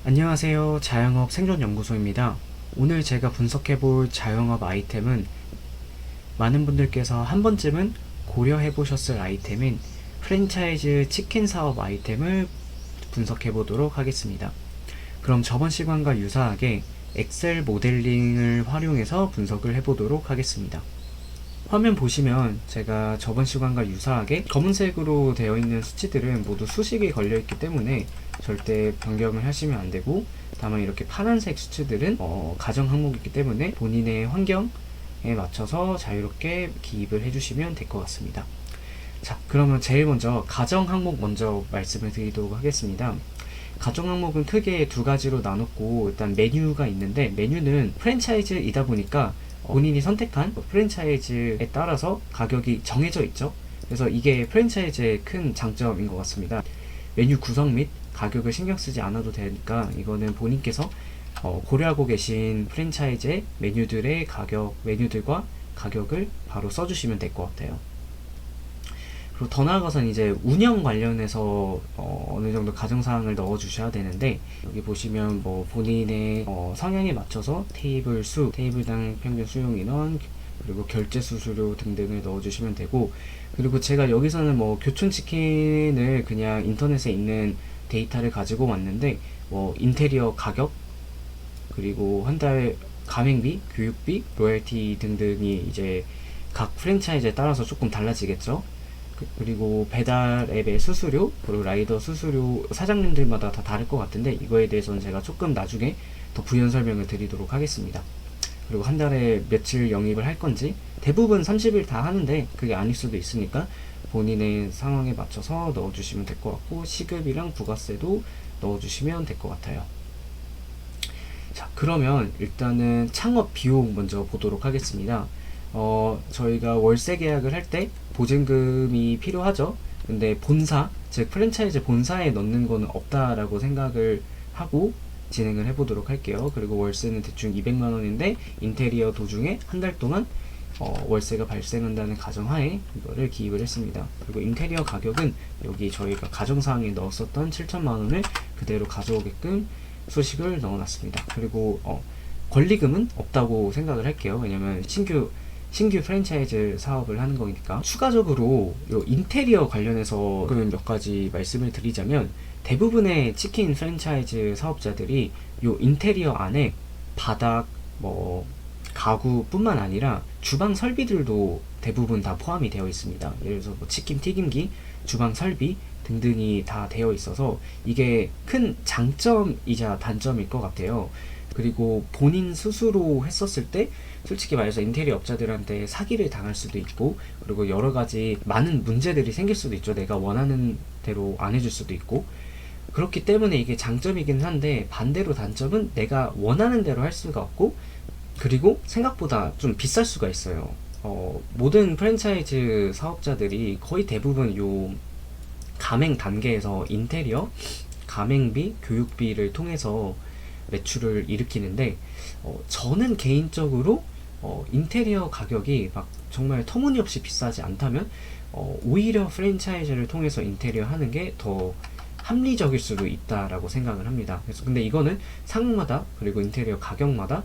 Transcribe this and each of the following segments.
안녕하세요. 자영업 생존연구소입니다. 오늘 제가 분석해볼 자영업 아이템은 많은 분들께서 한 번쯤은 고려해보셨을 아이템인 프랜차이즈 치킨 사업 아이템을 분석해보도록 하겠습니다. 그럼 저번 시간과 유사하게 엑셀 모델링을 활용해서 분석을 해보도록 하겠습니다. 화면 보시면 제가 저번 시간과 유사하게 검은색으로 되어 있는 수치들은 모두 수식이 걸려 있기 때문에 절대 변경을 하시면 안 되고, 다만 이렇게 파란색 수치들은 가정 항목이기 때문에 본인의 환경에 맞춰서 자유롭게 기입을 해주시면 될 것 같습니다. 자, 그러면 제일 먼저 가정 항목 먼저 말씀을 드리도록 하겠습니다. 가정 항목은 크게 두 가지로 나눴고, 일단 메뉴가 있는데, 메뉴는 프랜차이즈이다 보니까 본인이 선택한 프랜차이즈에 따라서 가격이 정해져 있죠. 그래서 이게 프랜차이즈의 큰 장점인 것 같습니다. 메뉴 구성 및 가격을 신경 쓰지 않아도 되니까 이거는 본인께서 고려하고 계신 프랜차이즈의 메뉴들과 가격을 바로 써주시면 될 것 같아요. 그리고 더 나아가서는 이제 운영 관련해서 어느 정도 가정사항을 넣어 주셔야 되는데, 여기 보시면 뭐 본인의 성향에 맞춰서 테이블 수, 테이블당 평균 수용 인원, 그리고 결제 수수료 등등을 넣어 주시면 되고, 그리고 제가 여기서는 뭐 교촌치킨을 그냥 인터넷에 있는 데이터를 가지고 왔는데, 뭐 인테리어 가격, 그리고 한 달 가맹비, 교육비, 로열티 등등이 이제 각 프랜차이즈에 따라서 조금 달라지겠죠. 그리고 배달 앱의 수수료, 그리고 라이더 수수료 사장님들마다 다 다를 것 같은데, 이거에 대해서는 제가 조금 나중에 더 부연 설명을 드리도록 하겠습니다. 그리고 한 달에 며칠 영입을 할 건지, 대부분 30일 다 하는데 그게 아닐 수도 있으니까 본인의 상황에 맞춰서 넣어주시면 될 것 같고, 시급이랑 부가세도 넣어주시면 될 것 같아요. 자, 그러면 일단은 창업 비용 먼저 보도록 하겠습니다. 저희가 월세 계약을 할 때 보증금이 필요하죠. 근데 본사, 즉 프랜차이즈 본사에 넣는 거는 없다라고 생각을 하고 진행을 해보도록 할게요. 그리고 월세는 대충 200만 원인데 인테리어 도중에 한 달 동안 월세가 발생한다는 가정하에 이거를 기입을 했습니다. 그리고 인테리어 가격은 여기 저희가 가정사항에 넣었었던 7천만 원을 그대로 가져오게끔 수식을 넣어놨습니다. 그리고 권리금은 없다고 생각을 할게요. 왜냐면 신규 프랜차이즈 사업을 하는 거니까. 추가적으로 요 인테리어 관련해서 몇 가지 말씀을 드리자면, 대부분의 치킨 프랜차이즈 사업자들이 요 인테리어 안에 바닥, 뭐 가구뿐만 아니라 주방 설비들도 대부분 다 포함이 되어 있습니다. 예를 들어서 뭐 치킨 튀김기, 주방 설비 등등이 다 되어 있어서 이게 큰 장점이자 단점일 것 같아요. 그리고 본인 스스로 했었을 때 솔직히 말해서 인테리어 업자들한테 사기를 당할 수도 있고, 그리고 여러 가지 많은 문제들이 생길 수도 있죠. 내가 원하는 대로 안 해줄 수도 있고. 그렇기 때문에 이게 장점이긴 한데, 반대로 단점은 내가 원하는 대로 할 수가 없고, 그리고 생각보다 좀 비쌀 수가 있어요. 모든 프랜차이즈 사업자들이 거의 대부분 요 가맹 단계에서 인테리어, 가맹비, 교육비를 통해서 매출을 일으키는데, 저는 개인적으로 인테리어 가격이 막 정말 터무니없이 비싸지 않다면 오히려 프랜차이즈를 통해서 인테리어 하는 게 더 합리적일 수도 있다라고 생각을 합니다. 그래서 근데 이거는 상마다, 그리고 인테리어 가격마다,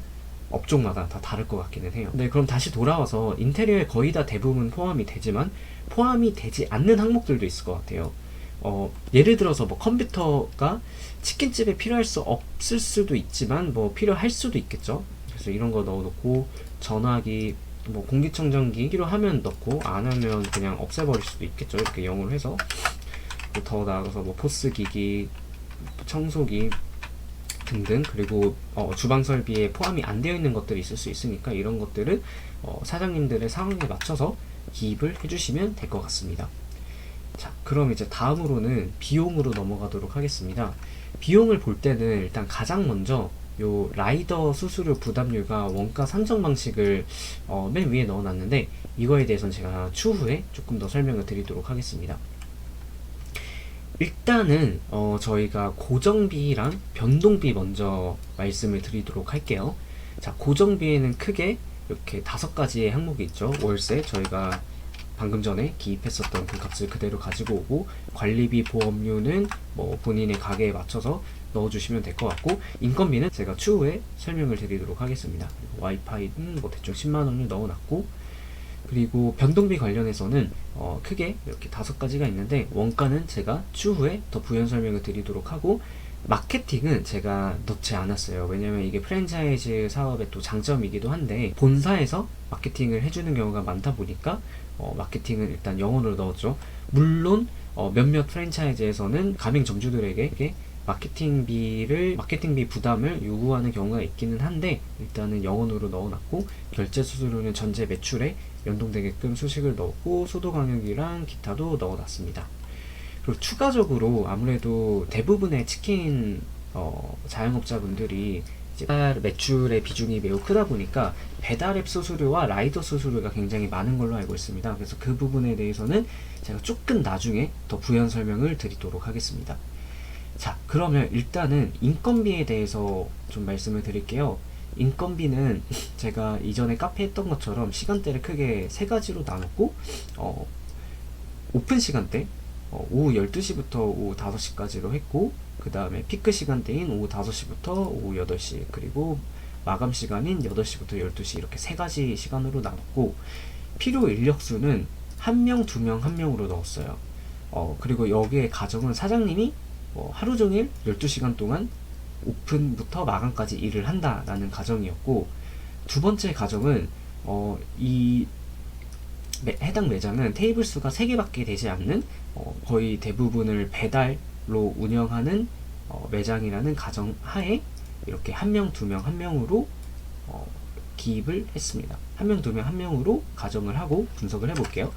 업종마다 다 다를 것 같기는 해요. 네, 그럼 다시 돌아와서 인테리어에 거의 다 대부분 포함이 되지만 포함이 되지 않는 항목들도 있을 것 같아요. 예를 들어서 뭐 컴퓨터가 치킨집에 필요할 수 없을 수도 있지만 뭐 필요할 수도 있겠죠. 그래서 이런 거 넣어놓고, 전화기, 뭐 공기청정기 필요하면 넣고 안 하면 그냥 없애버릴 수도 있겠죠. 이렇게 영어로 해서. 더 나아가서 뭐 포스기기, 청소기 등등, 그리고 주방 설비에 포함이 안 되어 있는 것들이 있을 수 있으니까 이런 것들은 사장님들의 상황에 맞춰서 기입을 해주시면 될 것 같습니다. 자, 그럼 이제 다음으로는 비용으로 넘어가도록 하겠습니다. 비용을 볼 때는 일단 가장 먼저 요 라이더 수수료 부담률과 원가 산정 방식을 맨 위에 넣어놨는데, 이거에 대해서는 제가 추후에 조금 더 설명을 드리도록 하겠습니다. 일단은 저희가 고정비랑 변동비 먼저 말씀을 드리도록 할게요. 자, 고정비에는 크게 이렇게 5가지의 항목이 있죠. 월세, 저희가 방금 전에 기입했었던 그 값을 그대로 가지고 오고, 관리비, 보험료는 뭐 본인의 가게에 맞춰서 넣어주시면 될 것 같고, 인건비는 제가 추후에 설명을 드리도록 하겠습니다. 와이파이는 뭐 대충 10만원을 넣어놨고, 그리고 변동비 관련해서는 크게 이렇게 5가지가 있는데, 원가는 제가 추후에 더 부연 설명을 드리도록 하고, 마케팅은 제가 넣지 않았어요. 왜냐면 이게 프랜차이즈 사업의 또 장점이기도 한데, 본사에서 마케팅을 해주는 경우가 많다 보니까 마케팅은 일단 영어로 넣었죠. 물론 몇몇 프랜차이즈에서는 가맹점주들에게 마케팅비 부담을 요구하는 경우가 있기는 한데, 일단은 영원으로 넣어놨고, 결제 수수료는 전체 매출에 연동되게끔 수식을 넣었고, 소도 강력이랑 기타도 넣어놨습니다. 그리고 추가적으로 아무래도 대부분의 치킨 자영업자분들이 이제 배달 매출의 비중이 매우 크다 보니까 배달앱 수수료와 라이더 수수료가 굉장히 많은 걸로 알고 있습니다. 그래서 그 부분에 대해서는 제가 조금 나중에 더 부연 설명을 드리도록 하겠습니다. 자, 그러면 일단은 인건비에 대해서 좀 말씀을 드릴게요. 인건비는 제가 이전에 카페 했던 것처럼 시간대를 크게 3가지로 나눴고, 오픈 시간대 오후 12시부터 오후 5시까지로 했고, 그 다음에 피크 시간대인 오후 5시부터 오후 8시, 그리고 마감 시간인 8시부터 12시, 이렇게 3가지 시간으로 나눴고, 필요 인력수는 1명, 2명, 1명으로 넣었어요. 그리고 여기에 가정은 사장님이 하루 종일 12시간 동안 오픈부터 마감까지 일을 한다라는 가정이었고, 두 번째 가정은 이 해당 매장은 테이블 수가 3개밖에 되지 않는 거의 대부분을 배달로 운영하는 매장이라는 가정 하에 이렇게 1명, 2명, 1명으로 기입을 했습니다. 1명, 2명, 1명으로 가정을 하고 분석을 해볼게요.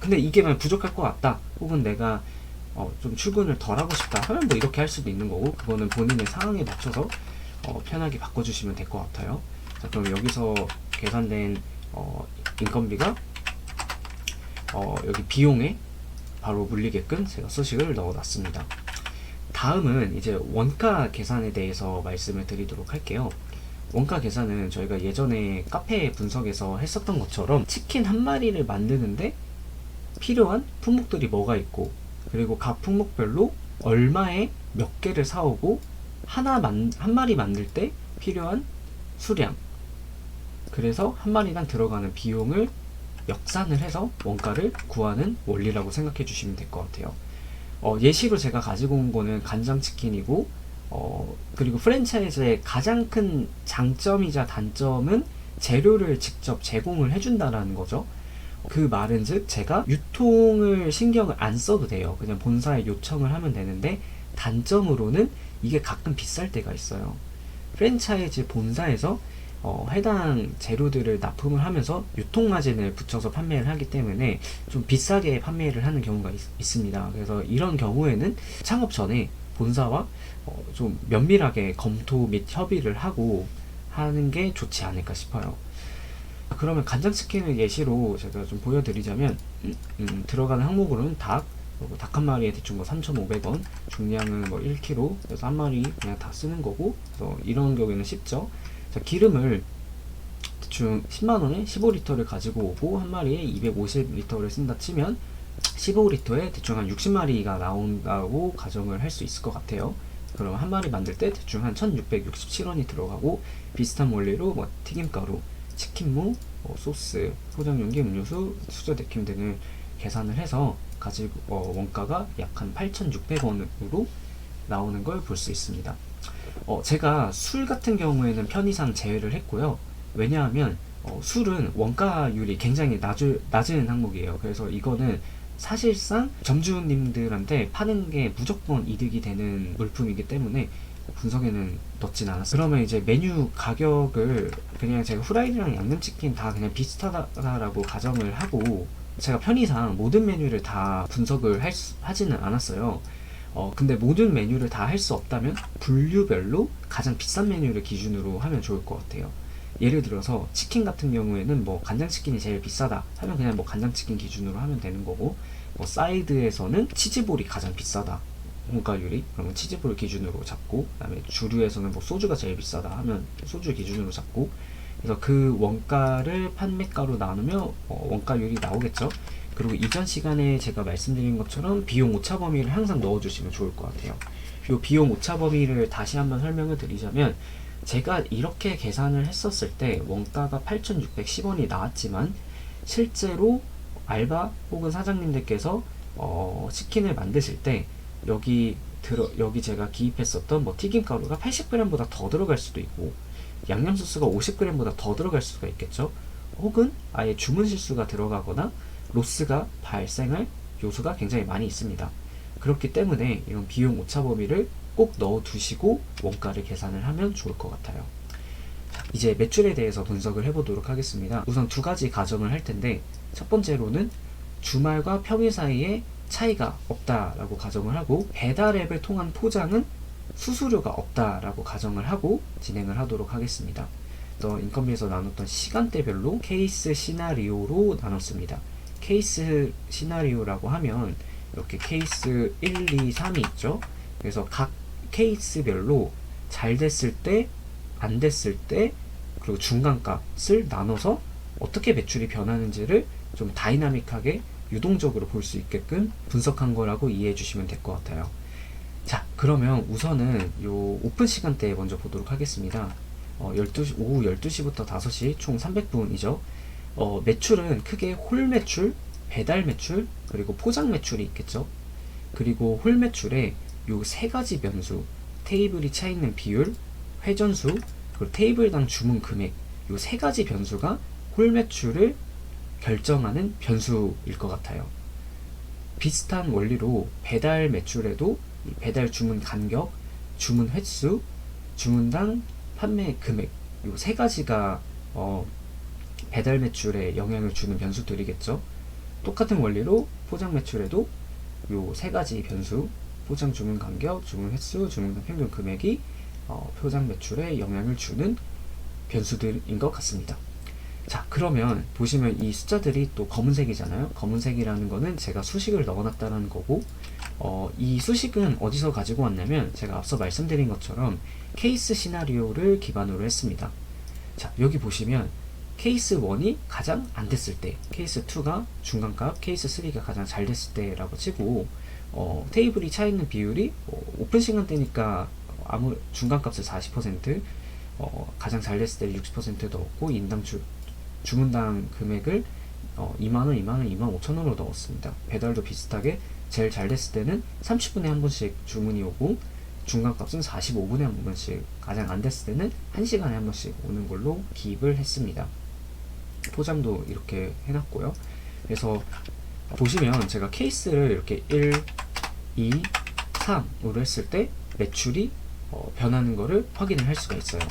근데 이게 만약 부족할 것 같다, 혹은 내가 좀 출근을 덜 하고 싶다 하면 뭐 이렇게 할 수도 있는 거고, 그거는 본인의 상황에 맞춰서 편하게 바꿔주시면 될 것 같아요. 자, 그럼 여기서 계산된 인건비가 여기 비용에 바로 물리게끔 제가 수식을 넣어놨습니다. 다음은 이제 원가 계산에 대해서 말씀을 드리도록 할게요. 원가 계산은 저희가 예전에 카페 분석에서 했었던 것처럼 치킨 한 마리를 만드는데 필요한 품목들이 뭐가 있고, 그리고 각 품목별로 얼마에 몇 개를 사오고, 한 마리 만들 때 필요한 수량, 그래서 한 마리당 들어가는 비용을 역산을 해서 원가를 구하는 원리라고 생각해 주시면 될 것 같아요. 예시로 제가 가지고 온 거는 간장치킨이고, 그리고 프랜차이즈의 가장 큰 장점이자 단점은 재료를 직접 제공을 해준다라는 거죠. 그 말은 즉, 제가 유통을 신경을 안 써도 돼요. 그냥 본사에 요청을 하면 되는데, 단점으로는 이게 가끔 비쌀 때가 있어요. 프랜차이즈 본사에서 해당 재료들을 납품을 하면서 유통마진을 붙여서 판매를 하기 때문에 좀 비싸게 판매를 하는 경우가 있습니다. 그래서 이런 경우에는 창업 전에 본사와 좀 면밀하게 검토 및 협의를 하고 하는 게 좋지 않을까 싶어요. 그러면 간장치킨을 예시로 제가 좀 보여드리자면, 들어가는 항목으로는 닭 한 마리에 대충 3,500원, 중량은 1kg, 그래서 한 마리 그냥 다 쓰는 거고, 그래서 이런 경우에는 쉽죠. 자, 기름을 대충 10만원에 15리터를 가지고 오고, 한 마리에 250리터를 쓴다 치면 15리터에 대충 한 60마리가 나온다고 가정을 할 수 있을 것 같아요. 그럼 한 마리 만들 때 대충 한 1667원이 들어가고, 비슷한 원리로 튀김가루, 치킨무, 소스, 포장용기, 음료수, 수저 데킴 등을 계산을 해서 가지고 원가가 약 한 8,600원으로 나오는 걸 볼 수 있습니다. 제가 술 같은 경우에는 편의상 제외를 했고요. 왜냐하면 술은 원가율이 굉장히 낮은 항목이에요. 그래서 이거는 사실상 점주님들한테 파는 게 무조건 이득이 되는 물품이기 때문에 분석에는 넣진 않았어요. 그러면 이제 메뉴 가격을 그냥 제가 후라이드랑 양념치킨 다 그냥 비슷하다라고 가정을 하고, 제가 편의상 모든 메뉴를 다 분석을 하지는 않았어요. 근데 모든 메뉴를 다 할 수 없다면 분류별로 가장 비싼 메뉴를 기준으로 하면 좋을 것 같아요. 예를 들어서 치킨 같은 경우에는 간장치킨이 제일 비싸다 하면 그냥 간장치킨 기준으로 하면 되는 거고, 사이드에서는 치즈볼이 가장 비싸다, 원가율이, 그러면 치즈볼 기준으로 잡고, 그 다음에 주류에서는 소주가 제일 비싸다 하면 소주 기준으로 잡고, 그래서 그 원가를 판매가로 나누면 원가율이 나오겠죠. 그리고 이전 시간에 제가 말씀드린 것처럼 비용 오차 범위를 항상 넣어주시면 좋을 것 같아요. 요 비용 오차 범위를 다시 한번 설명을 드리자면, 제가 이렇게 계산을 했었을 때 원가가 8,610원이 나왔지만 실제로 알바 혹은 사장님들께서 치킨을 만드실 때 여기 제가 기입했었던 뭐 튀김가루가 80g보다 더 들어갈 수도 있고 양념소스가 50g보다 더 들어갈 수가 있겠죠. 혹은 아예 주문 실수가 들어가거나 로스가 발생할 요소가 굉장히 많이 있습니다. 그렇기 때문에 이런 비용 오차 범위를 꼭 넣어 두시고 원가를 계산을 하면 좋을 것 같아요. 이제 매출에 대해서 분석을 해보도록 하겠습니다. 우선 두 가지 가정을 할 텐데, 첫 번째로는 주말과 평일 사이에 차이가 없다라고 가정을 하고, 배달 앱을 통한 포장은 수수료가 없다라고 가정을 하고 진행을 하도록 하겠습니다. 인건비에서 나눴던 시간대별로 케이스 시나리오로 나눴습니다. 케이스 시나리오라고 하면 이렇게 케이스 1, 2, 3이 있죠. 그래서 각 케이스별로 잘 됐을 때, 안 됐을 때, 그리고 중간값을 나눠서 어떻게 매출이 변하는지를 좀 다이나믹하게 유동적으로 볼 수 있게끔 분석한 거라고 이해해 주시면 될 것 같아요. 자, 그러면 우선은 요 오픈 시간대 먼저 보도록 하겠습니다. 오후 12시부터 5시 총 300분이죠. 매출은 크게 홀 매출, 배달 매출, 그리고 포장 매출이 있겠죠. 그리고 홀 매출에 요 세 가지 변수, 테이블이 차 있는 비율, 회전수, 그리고 테이블당 주문 금액, 요 세 가지 변수가 홀 매출을 결정하는 변수일 것 같아요. 비슷한 원리로 배달 매출에도 배달 주문 간격, 주문 횟수, 주문당 판매 금액, 요 세 가지가 배달 매출에 영향을 주는 변수들이겠죠. 똑같은 원리로 포장 매출에도 요 세 가지 변수, 포장 주문 간격, 주문 횟수, 주문당 평균 금액이 포장 매출에 영향을 주는 변수들인 것 같습니다. 자, 그러면 보시면 이 숫자들이 또 검은색이잖아요. 검은색이라는 거는 제가 수식을 넣어놨다는 거고, 이 수식은 어디서 가지고 왔냐면 제가 앞서 말씀드린 것처럼 케이스 시나리오를 기반으로 했습니다. 자, 여기 보시면 케이스 1이 가장 안 됐을 때, 케이스 2가 중간값, 케이스 3가 가장 잘 됐을 때라고 치고, 테이블이 차 있는 비율이 오픈 시간대니까 중간값을 40%, 가장 잘 됐을 때 60% 넣었고, 인당 주문당 금액을 2만원, 2만원, 2만 5천원으로 넣었습니다. 배달도 비슷하게 제일 잘 됐을 때는 30분에 한 번씩 주문이 오고, 중간값은 45분에 한 번씩, 가장 안 됐을 때는 1시간에 한 번씩 오는 걸로 기입을 했습니다. 포장도 이렇게 해놨고요. 그래서 보시면 제가 케이스를 이렇게 1, 2, 3으로 했을 때 매출이 변하는 거를 확인을 할 수가 있어요.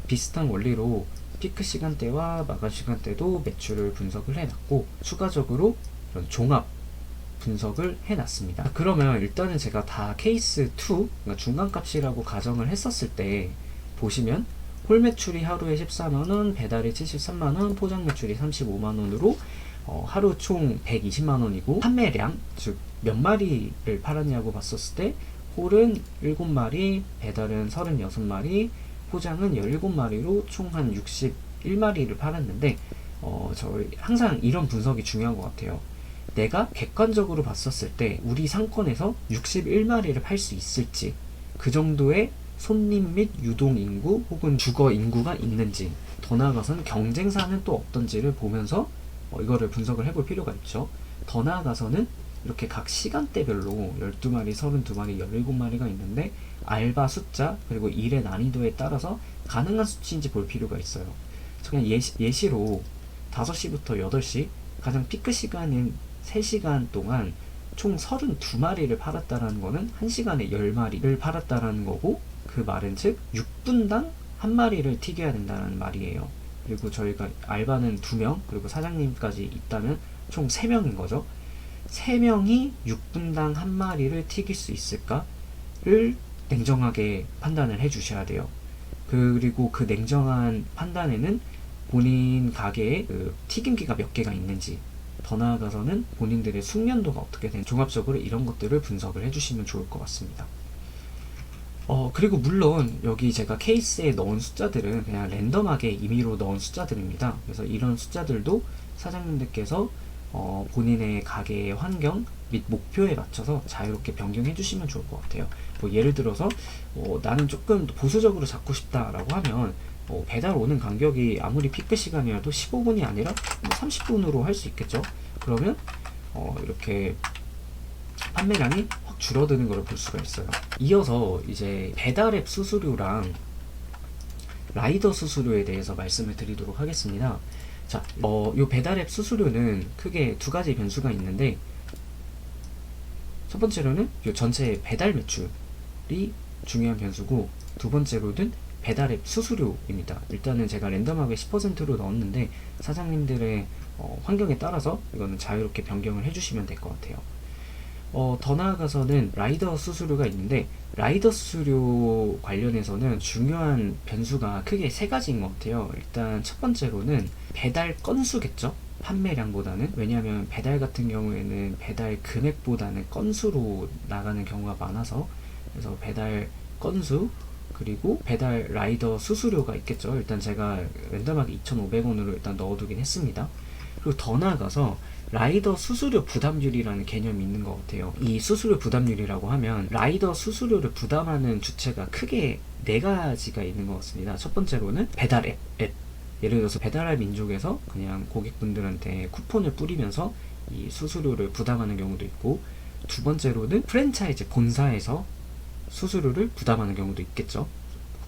비슷한 원리로 피크 시간대와 마감 시간대도 매출을 분석을 해놨고, 추가적으로 이런 종합 분석을 해놨습니다. 그러면 일단은 제가 다 케이스 2, 그러니까 중간값이라고 가정을 했었을 때 보시면 홀 매출이 하루에 14만원, 배달이 73만원, 포장 매출이 35만원으로 하루 총 120만원이고, 판매량, 즉 몇 마리를 팔았냐고 봤었을 때 홀은 7마리, 배달은 36마리, 포장은 17마리로 총 한 61마리를 팔았는데, 저희 항상 이런 분석이 중요한 것 같아요. 내가 객관적으로 봤었을 때 우리 상권에서 61마리를 팔 수 있을지, 그 정도의 손님 및 유동 인구 혹은 주거 인구가 있는지, 더 나아가서는 경쟁사는 또 어떤지를 보면서 이거를 분석을 해볼 필요가 있죠. 더 나아가서는 이렇게 각 시간대별로 12마리, 32마리, 17마리가 있는데 알바 숫자 그리고 일의 난이도에 따라서 가능한 수치인지 볼 필요가 있어요. 그냥 예시로 5시부터 8시 가장 피크 시간인 3시간 동안 총 32마리를 팔았다라는 거는 1시간에 10마리를 팔았다라는 거고, 그 말은 즉 6분당 1마리를 튀겨야 된다는 말이에요. 그리고 저희가 알바는 2명, 그리고 사장님까지 있다면 총 3명인 거죠. 3명이 6분당 1마리를 튀길 수 있을까를 냉정하게 판단을 해 주셔야 돼요. 그리고 그 냉정한 판단에는 본인 가게에 그 튀김기가 몇 개가 있는지, 더 나아가서는 본인들의 숙련도가 어떻게 되는지, 종합적으로 이런 것들을 분석을 해주시면 좋을 것 같습니다. 그리고 물론 여기 제가 케이스에 넣은 숫자들은 그냥 랜덤하게 임의로 넣은 숫자들입니다. 그래서 이런 숫자들도 사장님들께서 본인의 가게의 환경 및 목표에 맞춰서 자유롭게 변경해 주시면 좋을 것 같아요. 뭐 예를 들어서 나는 조금 보수적으로 잡고 싶다라고 하면 배달 오는 간격이 아무리 피크 시간이라도 15분이 아니라 뭐 30분으로 할 수 있겠죠. 그러면 이렇게 판매량이 확 줄어드는 걸 볼 수가 있어요. 이어서 이제 배달앱 수수료랑 라이더 수수료에 대해서 말씀을 드리도록 하겠습니다. 자, 요 배달앱 수수료는 크게 두 가지 변수가 있는데, 첫 번째로는 요 전체 배달 매출이 중요한 변수고, 두 번째로는 배달앱 수수료입니다. 일단은 제가 랜덤하게 10%로 넣었는데 사장님들의 환경에 따라서 이거는 자유롭게 변경을 해주시면 될 것 같아요. 더 나아가서는 라이더 수수료가 있는데, 라이더 수수료 관련해서는 중요한 변수가 크게 세 가지인 것 같아요. 일단 첫 번째로는 배달 건수겠죠? 판매량보다는. 왜냐하면 배달 같은 경우에는 배달 금액보다는 건수로 나가는 경우가 많아서, 그래서 배달 건수 그리고 배달 라이더 수수료가 있겠죠. 일단 제가 랜덤하게 2,500원으로 일단 넣어두긴 했습니다. 그리고 더 나아가서 라이더 수수료 부담률이라는 개념이 있는 것 같아요. 이 수수료 부담률이라고 하면 라이더 수수료를 부담하는 주체가 크게 네 가지가 있는 것 같습니다. 첫 번째로는 배달 앱. 예를 들어서 배달앱 민족에서 그냥 고객분들한테 쿠폰을 뿌리면서 이 수수료를 부담하는 경우도 있고, 두 번째로는 프랜차이즈 본사에서 수수료를 부담하는 경우도 있겠죠.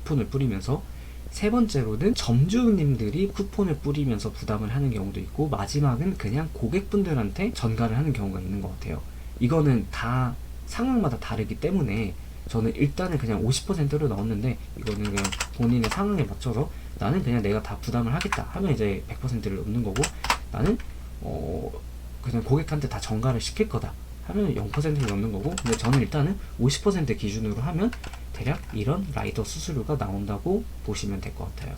쿠폰을 뿌리면서. 세 번째로는 점주님들이 쿠폰을 뿌리면서 부담을 하는 경우도 있고, 마지막은 그냥 고객분들한테 전가를 하는 경우가 있는 것 같아요. 이거는 다 상황마다 다르기 때문에 저는 일단은 그냥 50%로 넣었는데, 이거는 그냥 본인의 상황에 맞춰서 나는 그냥 내가 다 부담을 하겠다 하면 이제 100%를 넣는 거고, 나는 그냥 고객한테 다 전가를 시킬 거다 하면 0%를 넣는 거고, 근데 저는 일단은 50% 기준으로 하면 대략 이런 라이더 수수료가 나온다고 보시면 될 것 같아요.